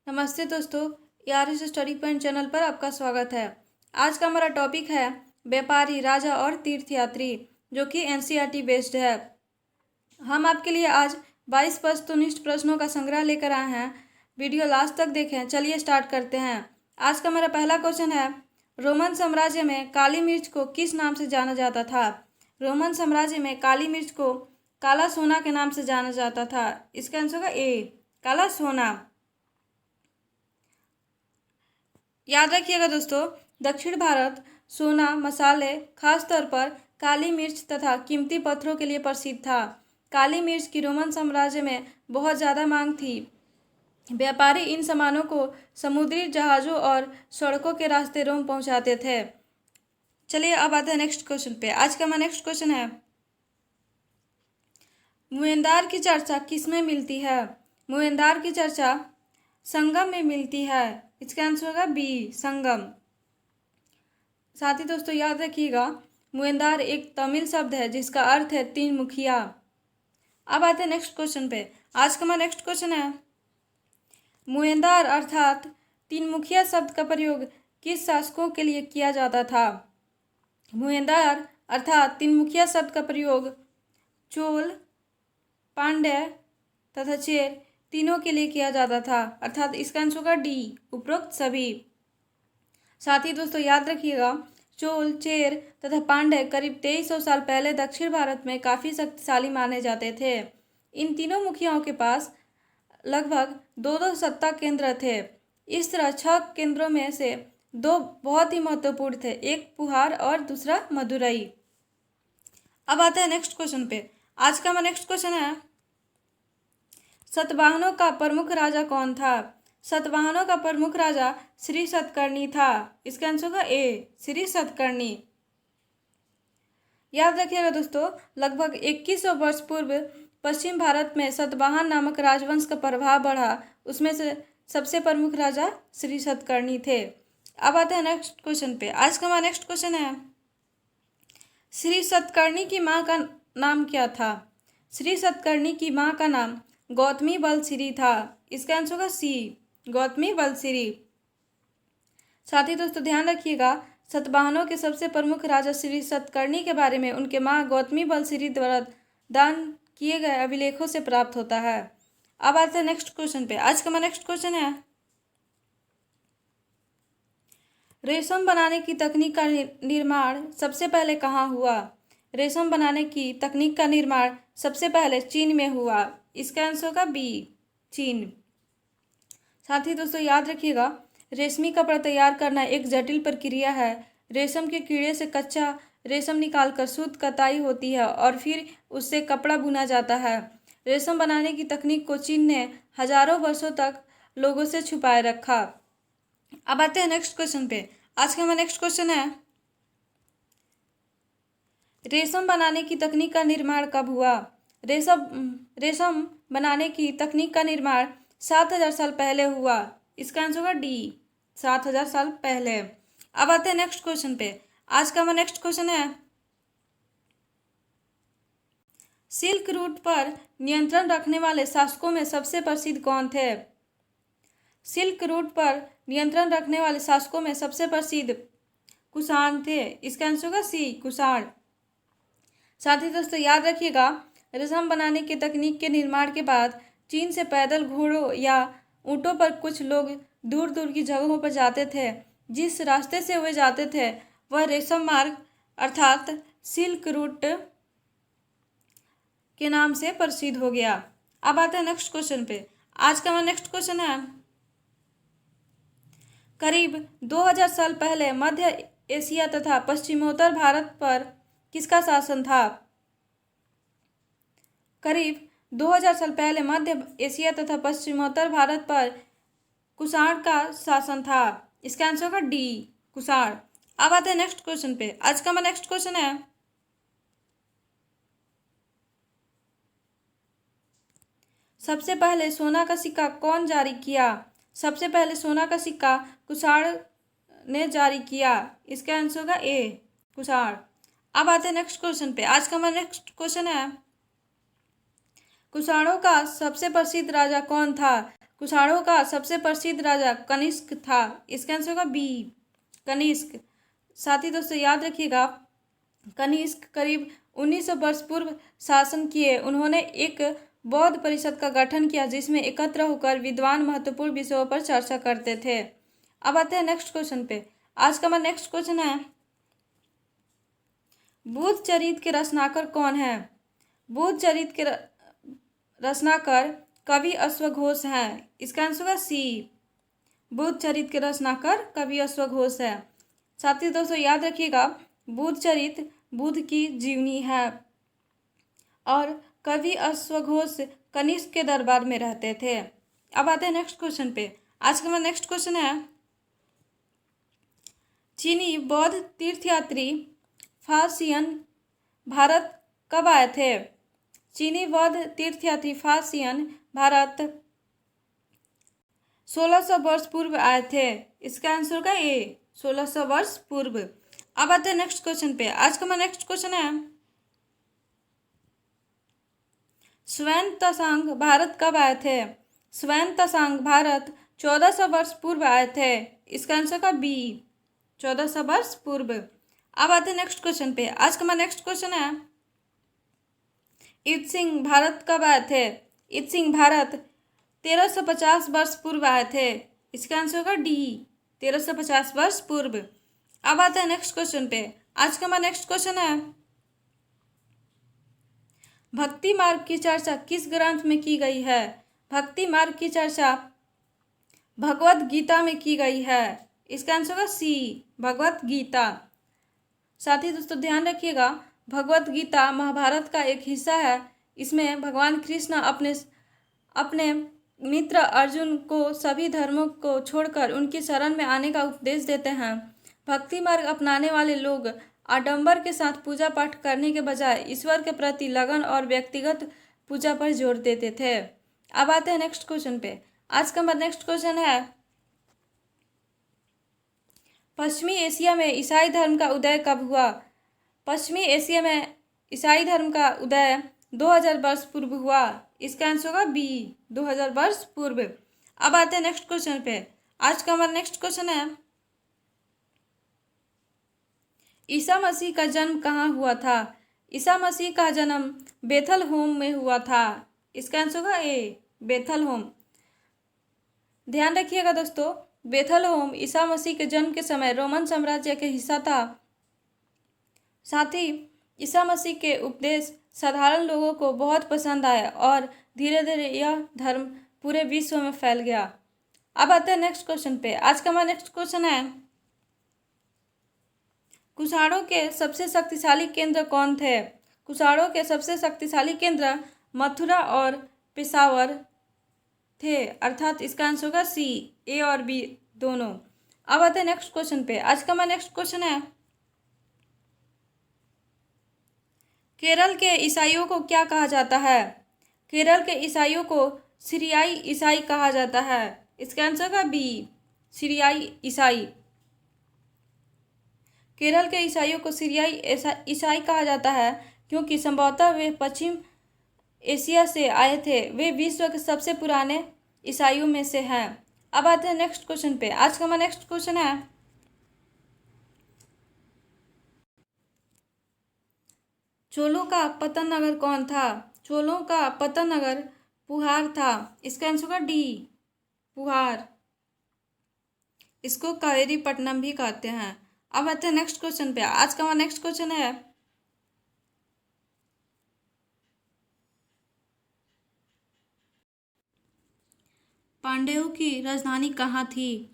नमस्ते दोस्तों, Yaris study point channel पर आपका स्वागत है। आज का हमारा टॉपिक है व्यापारी, राजा और तीर्थयात्री, जो कि एनसीईआरटी बेस्ड है। हम आपके लिए आज 22 वस्तुनिष्ठ प्रश्नों का संग्रह लेकर आए हैं। वीडियो लास्ट तक देखें। चलिए स्टार्ट करते हैं। आज का हमारा पहला क्वेश्चन है, रोमन साम्राज्य में काली मिर्च को किस नाम से जाना जाता था? रोमन साम्राज्य में काली मिर्च को काला सोना के नाम से जाना जाता था। इसका आंसर होगा ए, काला सोना। याद रखिएगा दोस्तों, दक्षिण भारत सोना, मसाले, खास तौर पर काली मिर्च तथा कीमती पत्थरों के लिए प्रसिद्ध था। काली मिर्च की रोमन साम्राज्य में बहुत ज़्यादा मांग थी। व्यापारी इन सामानों को समुद्री जहाज़ों और सड़कों के रास्ते रोम पहुंचाते थे। चलिए अब आते हैं नेक्स्ट क्वेश्चन पे। आज का हमारा नेक्स्ट क्वेश्चन है, मुएंदार की चर्चा किसमें मिलती है? मुएंदार की चर्चा संगम में मिलती है। इसका आंसर होगा बी, संगम। साथ ही दोस्तों याद रखिएगा, मुएंदार एक तमिल शब्द है जिसका अर्थ है तीन मुखिया। अब आते हैं नेक्स्ट क्वेश्चन पे। आज का हमारा नेक्स्ट क्वेश्चन है, मुएंदार अर्थात तीन मुखिया शब्द का प्रयोग किस शासकों के लिए किया जाता था? मुएंदार अर्थात तीन मुखिया शब्द का प्रयोग चोल, पांड्य तथा चेर तीनों के लिए किया जाता था, अर्थात इसका आंसर होगा डी, उपरोक्त सभी। साथ ही दोस्तों याद रखिएगा, चोल, चेर तथा पांड्य करीब 2300 साल पहले दक्षिण भारत में काफ़ी शक्तिशाली माने जाते थे। इन तीनों मुखियाओं के पास लगभग दो सत्ता केंद्र थे। इस तरह 6 केंद्रों में से 2 बहुत ही महत्वपूर्ण थे, एक पुहार और दूसरा मदुरई। अब आते हैं नेक्स्ट क्वेश्चन पे। आज का हमारा नेक्स्ट क्वेश्चन है, सतवाहनों का प्रमुख राजा कौन था? सतवाहनों का प्रमुख राजा श्री सतकर्णी था। इसका आंसर होगा ए, श्री सतकर्णी। याद रखिएगा दोस्तों, लगभग 2100 वर्ष पूर्व पश्चिम भारत में सतवाहन नामक राजवंश का प्रभाव बढ़ा। उसमें से सबसे प्रमुख राजा श्री सतकर्णी थे। अब आते हैं नेक्स्ट क्वेश्चन पे। आज का हमारा नेक्स्ट क्वेश्चन है, श्री सतकर्णी की माँ का नाम क्या था? श्री सतकर्णी की माँ का नाम गौतमी बलश्री था। इसका आंसर होगा सी, गौतमी बलश्री। साथ ही दोस्तों ध्यान रखिएगा, सतवाहनों के सबसे प्रमुख राजा श्री सतकर्णी के बारे में उनके माँ गौतमी बलश्री द्वारा दान किए गए अभिलेखों से प्राप्त होता है। अब आते हैं नेक्स्ट क्वेश्चन पे। आज का हमारा नेक्स्ट क्वेश्चन है, रेशम बनाने की तकनीक का निर्माण सबसे पहले कहाँ हुआ? रेशम बनाने की तकनीक का निर्माण सबसे पहले चीन में हुआ। इसका आंसर होगा बी, चीन। साथ ही दोस्तों याद रखिएगा, रेशमी कपड़ा तैयार करना एक जटिल प्रक्रिया है। रेशम के कीड़े से कच्चा रेशम निकालकर शुद्ध कताई होती है और फिर उससे कपड़ा बुना जाता है। रेशम बनाने की तकनीक को चीन ने हजारों वर्षों तक लोगों से छुपाए रखा। अब आते हैं नेक्स्ट क्वेश्चन पे। आज का हमारा नेक्स्ट क्वेश्चन है, रेशम बनाने की तकनीक का निर्माण कब हुआ? रेशम बनाने की तकनीक का निर्माण 7000 साल पहले हुआ। इसका आंसर होगा डी, 7000 साल पहले। अब आते हैं नेक्स्ट क्वेश्चन पे। आज का हमारा नेक्स्ट क्वेश्चन है, सिल्क रूट पर नियंत्रण रखने वाले शासकों में सबसे प्रसिद्ध कौन थे? सिल्क रूट पर नियंत्रण रखने वाले शासकों में सबसे प्रसिद्ध कुषाण थे। इसका आंसर होगा सी, कुषाण। साथ ही दोस्तों याद रखिएगा, रेशम बनाने की तकनीक के निर्माण के बाद चीन से पैदल घोड़ों या ऊँटों पर कुछ लोग दूर दूर की जगहों पर जाते थे। जिस रास्ते से वे जाते थे वह रेशम मार्ग अर्थात सिल्क रूट के नाम से प्रसिद्ध हो गया। अब आते हैं नेक्स्ट क्वेश्चन पे। आज का हमारा नेक्स्ट क्वेश्चन है, करीब 2000 साल पहले मध्य एशिया तथा पश्चिमोत्तर भारत पर किसका शासन था? करीब 2000 साल पहले मध्य एशिया तथा पश्चिमोत्तर भारत पर कुषाण का शासन था। इसका आंसर होगा डी, कुषाण। अब आते हैं नेक्स्ट क्वेश्चन पे। आज का हमारा नेक्स्ट क्वेश्चन है, सबसे पहले सोना का सिक्का कौन जारी किया? सबसे पहले सोना का सिक्का कुषाण ने जारी किया। इसका आंसर होगा ए, कुषाण। अब आते हैं नेक्स्ट क्वेश्चन पे। आज का हमारा नेक्स्ट क्वेश्चन है, कुषाणों का सबसे प्रसिद्ध राजा कौन था? कुषाणों का सबसे प्रसिद्ध राजा कनिष्क था। इसका आंसर होगा बी, कनिष्क। साथ ही दोस्तों याद रखिएगा, कनिष्क करीब 1900 वर्ष पूर्व शासन किए। उन्होंने एक बौद्ध परिषद का गठन किया जिसमें एकत्र होकर विद्वान महत्वपूर्ण विषयों पर चर्चा करते थे। अब आते हैं नेक्स्ट क्वेश्चन पे। आज का हमारा नेक्स्ट क्वेश्चन है, बुद्ध चरित्र के रचनाकार कौन है? बुद्ध चरित्र के रचनाकार कवि अश्वघोष हैं। इसका आंसर होगा सी, बुद्ध चरित्र के रचनाकार कवि अश्वघोष है। साथ ही दोस्तों याद रखिएगा, बुद्ध चरित्र बुद्ध की जीवनी है और कवि अश्वघोष कनिष्क के दरबार में रहते थे। अब आते हैं नेक्स्ट क्वेश्चन पे। आज का हमारा नेक्स्ट क्वेश्चन है, चीनी बौद्ध तीर्थयात्री फासियन भारत कब आए थे? चीनी बौद्ध तीर्थयात्री फासियन भारत 1600 वर्ष पूर्व आए थे। इसका आंसर होगा ए, 1600 वर्ष पूर्व। अब आते हैं नेक्स्ट क्वेश्चन पे। आज का हमारा नेक्स्ट क्वेश्चन है, स्वयं तसांग भारत कब आए थे? स्वयं तसांग भारत 1400 वर्ष पूर्व आए थे। इसका आंसर होगा बी, 1400 वर्ष पूर्व। अब आते हैं नेक्स्ट क्वेश्चन पे। आज का हमारा नेक्स्ट क्वेश्चन है, इत सिंह भारत कब आए थे? इत सिंह भारत 1350 वर्ष पूर्व आए थे। इसका आंसर होगा डी, 1350 वर्ष पूर्व। अब आते हैं नेक्स्ट क्वेश्चन पे। आज का हमारा नेक्स्ट क्वेश्चन है, भक्ति मार्ग की चर्चा किस ग्रंथ में की गई है? भक्ति मार्ग की चर्चा भगवत गीता में की गई है। इसका आंसर होगा सी, भगवत गीता। साथ ही दोस्तों ध्यान रखिएगा, भगवत गीता महाभारत का एक हिस्सा है। इसमें भगवान कृष्ण अपने मित्र अर्जुन को सभी धर्मों को छोड़कर उनकी शरण में आने का उपदेश देते हैं। भक्ति मार्ग अपनाने वाले लोग आडंबर के साथ पूजा पाठ करने के बजाय ईश्वर के प्रति लगन और व्यक्तिगत पूजा पर जोर देते थे। अब आते हैं नेक्स्ट क्वेश्चन पे। आज का हमारा नेक्स्ट क्वेश्चन है, पश्चिमी एशिया में ईसाई धर्म का उदय कब हुआ? पश्चिमी एशिया में ईसाई धर्म का उदय 2000 वर्ष पूर्व हुआ। इसका आंसर होगा बी, 2000 वर्ष पूर्व। अब आते हैं नेक्स्ट क्वेश्चन पे। आज का हमारा नेक्स्ट क्वेश्चन है, ईसा मसीह का जन्म कहाँ हुआ था? ईसा मसीह का जन्म बेथलहोम में हुआ था। इसका आंसर होगा ए, बेथलहोम। ध्यान रखिएगा दोस्तों, बेथलहोम ईसा मसीह के जन्म के समय रोमन साम्राज्य के हिस्सा था। साथ ही ईसा मसीह के उपदेश साधारण लोगों को बहुत पसंद आए और धीरे धीरे यह धर्म पूरे विश्व में फैल गया। अब आते हैं नेक्स्ट क्वेश्चन पे। आज का हमारा नेक्स्ट क्वेश्चन है, कुषाणों के सबसे शक्तिशाली केंद्र कौन थे? कुषाणों के सबसे शक्तिशाली केंद्र मथुरा और पेशावर थे, अर्थात इसका आंसर होगा सी, ए और बी दोनों। अब आते हैं नेक्स्ट क्वेश्चन पे। आज का हमारा नेक्स्ट क्वेश्चन है, केरल के ईसाइयों को क्या कहा जाता है? केरल के ईसाइयों को सीरियाई ईसाई कहा जाता है। इसका आंसर होगा बी, सीरियाई ईसाई। केरल के ईसाइयों को सीरियाई ईसाई कहा जाता है क्योंकि संभवतः वे पश्चिम एशिया से आए थे। वे विश्व के सबसे पुराने ईसाइयों में से हैं। अब आते हैं नेक्स्ट क्वेश्चन पे। आज का हमारा नेक्स्ट क्वेश्चन है, चोलों का पतन नगर कौन था? चोलों का पतन नगर पुहार था। इसका आंसर होगा डी, पुहार। इसको कावेरी पट्टनम भी कहते हैं। अब आते हैं नेक्स्ट क्वेश्चन पे। आज का हमारा नेक्स्ट क्वेश्चन है, पांड्यों की राजधानी कहाँ थी?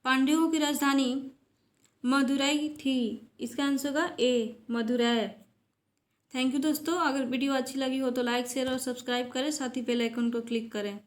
पांड्यों की राजधानी मदुरई थी। इसका आंसर होगा ए, मदुरई। थैंक यू दोस्तों। अगर वीडियो अच्छी लगी हो तो लाइक शेयर और सब्सक्राइब करें, साथ ही बेल आइकन को क्लिक करें।